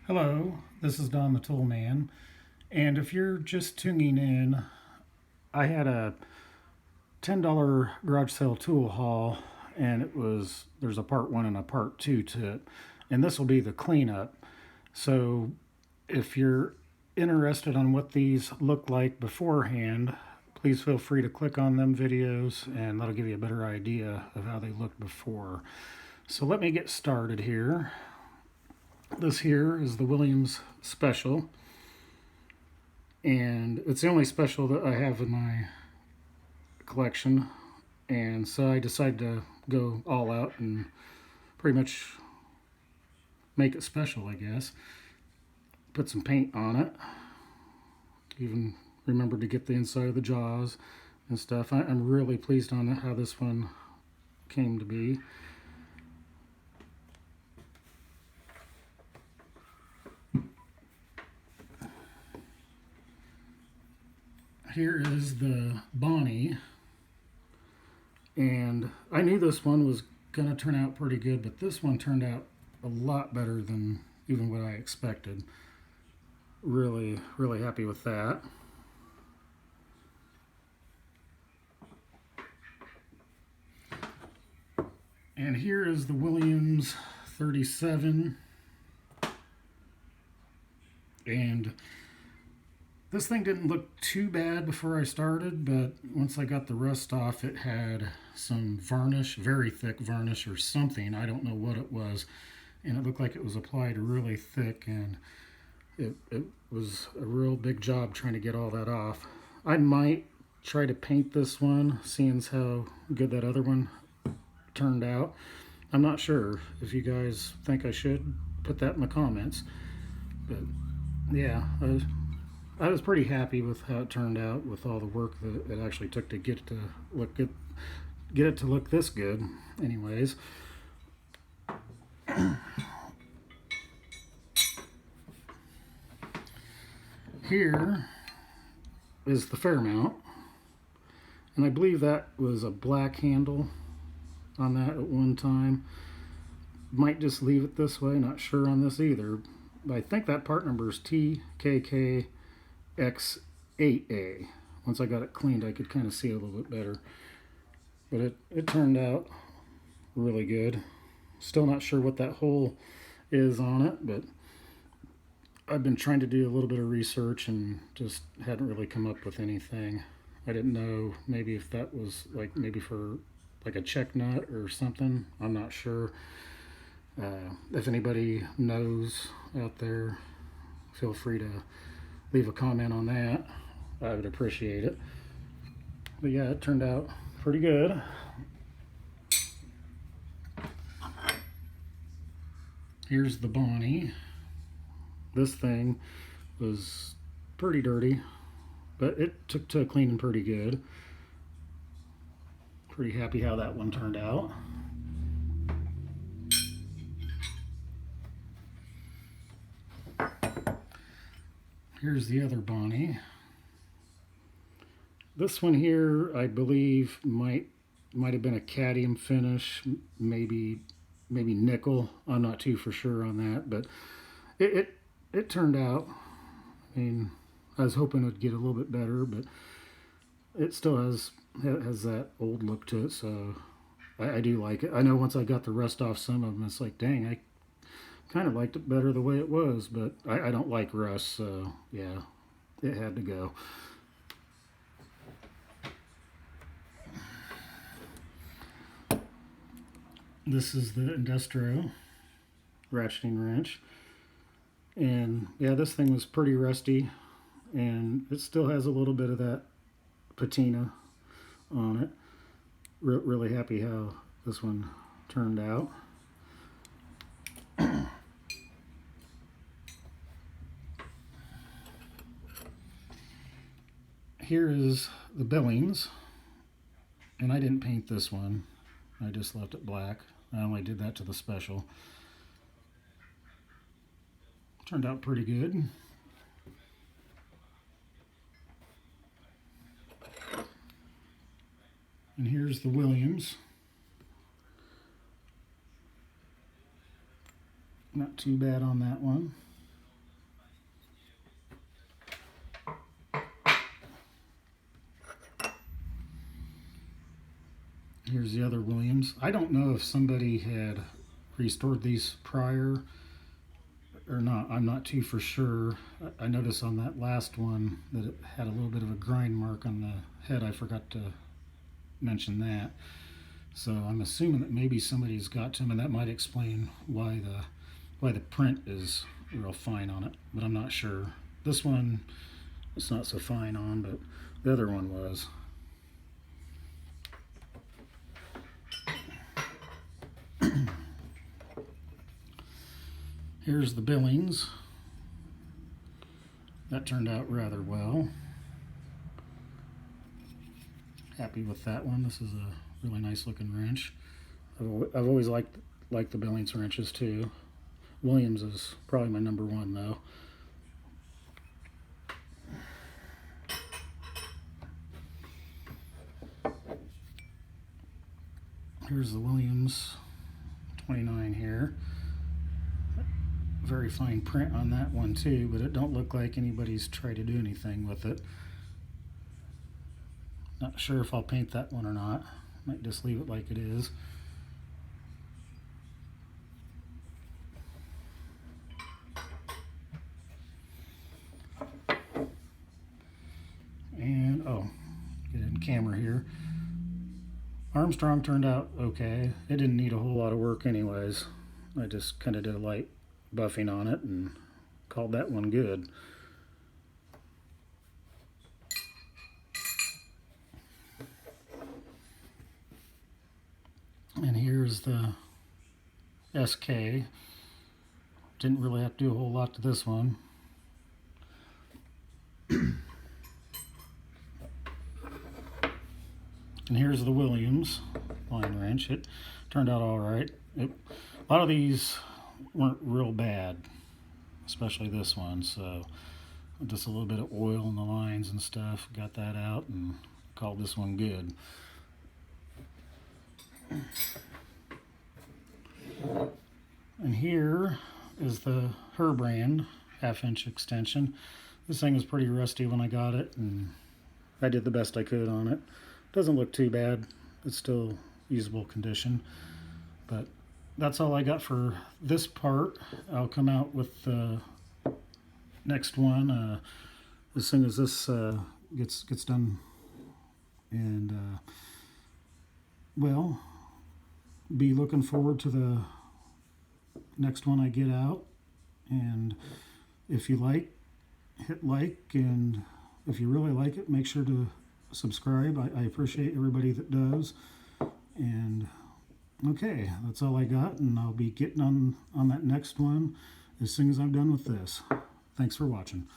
Hello, this is Don the Tool Man, and if you're just tuning in, I had a $10 garage sale tool haul, and there's a part one and a part two to it, and this will be the cleanup. So if you're interested on what these look like beforehand, please feel free to click on them videos, and that'll give you a better idea of how they looked before. So let me get started here. This here is the Williams Special, and it's the only special that I have in my collection, and so I decided to go all out and pretty much make it special, I guess. Put some paint on it, even remembered to get the inside of the jaws and stuff. I'm really pleased on how this one came to be. Here is the Bonnie, and I knew this one was going to turn out pretty good, but this one turned out a lot better than even what I expected. Really, really happy with that. And here is the Williams 37, and this thing didn't look too bad before I started, but once I got the rust off, it had some varnish, very thick varnish or something. I don't know what it was. And it looked like it was applied really thick, and it was a real big job trying to get all that off. I might try to paint this one, seeing as how good that other one turned out. I'm not sure. If you guys think I should, put that in the comments. But yeah, I was pretty happy with how it turned out, with all the work that it actually took to get it to look good, get it to look this good. Anyways, here is the Fairmount, and I believe that was a black handle on that at one time. Might just leave it this way, not sure on this either. But I think that part number is TKKX8A. Once I got it cleaned, I could kind of see it a little bit better. But it turned out really good. Still not sure what that hole is on it, but I've been trying to do a little bit of research and just hadn't really come up with anything. I didn't know maybe if that was like maybe for like a check nut or something. I'm not sure. If anybody knows out there, feel free to leave a comment on that. I would appreciate it. But yeah, it turned out pretty good. Here's the Bonnie. This thing was pretty dirty, but it took to cleaning pretty good. Pretty happy how that one turned out. Here's the other Bonnie. This one here, I believe, might have been a cadmium finish, maybe nickel. I'm not too for sure on that, but it turned out. I mean, I was hoping it would get a little bit better, but it still has that old look to it, so I do like it. I know once I got the rust off some of them, it's like, dang, I kind of liked it better the way it was, but I don't like rust, so yeah, it had to go. This is the Industro ratcheting wrench, and yeah, this thing was pretty rusty, and it still has a little bit of that patina on it. Really happy how this one turned out. Here is the Billings, and I didn't paint this one. I just left it black. I only did that to the special. Turned out pretty good. And here's the Williams. Not too bad on that one. Here's the other Williams. I don't know if somebody had restored these prior or not. I'm not too for sure. I noticed on that last one that it had a little bit of a grind mark on the head. I forgot to mention that. So I'm assuming that maybe somebody's got to them, and that might explain why the print is real fine on it. But I'm not sure. This one it's not so fine on, but the other one was. Here's the Billings. That turned out rather well. Happy with that one. This is a really nice looking wrench. I've always liked the Billings wrenches too. Williams is probably my number one though. Here's the Williams 29 here. Very fine print on that one too, but it don't look like anybody's tried to do anything with it. Not sure if I'll paint that one or not. Might just leave it like it is. And get in camera here. Armstrong turned out okay. It didn't need a whole lot of work anyways. I just kind of did a light buffing on it and called that one good. And here's the SK. Didn't really have to do a whole lot to this one. And here's the Williams line wrench. It turned out all right. A lot of these weren't real bad, especially this one. So just a little bit of oil in the lines and stuff. Got that out and called this one good. And here is the Herbrand half-inch extension. This thing was pretty rusty when I got it, and I did the best I could on it. Doesn't look too bad. It's still usable condition. But that's all I got for this part. I'll come out with the next one as soon as this gets done. And well, be looking forward to the next one I get out. And if you like, hit like, and if you really like it, make sure to subscribe. I appreciate everybody that does. And okay, that's all I got, and I'll be getting on that next one as soon as I'm done with this. Thanks for watching.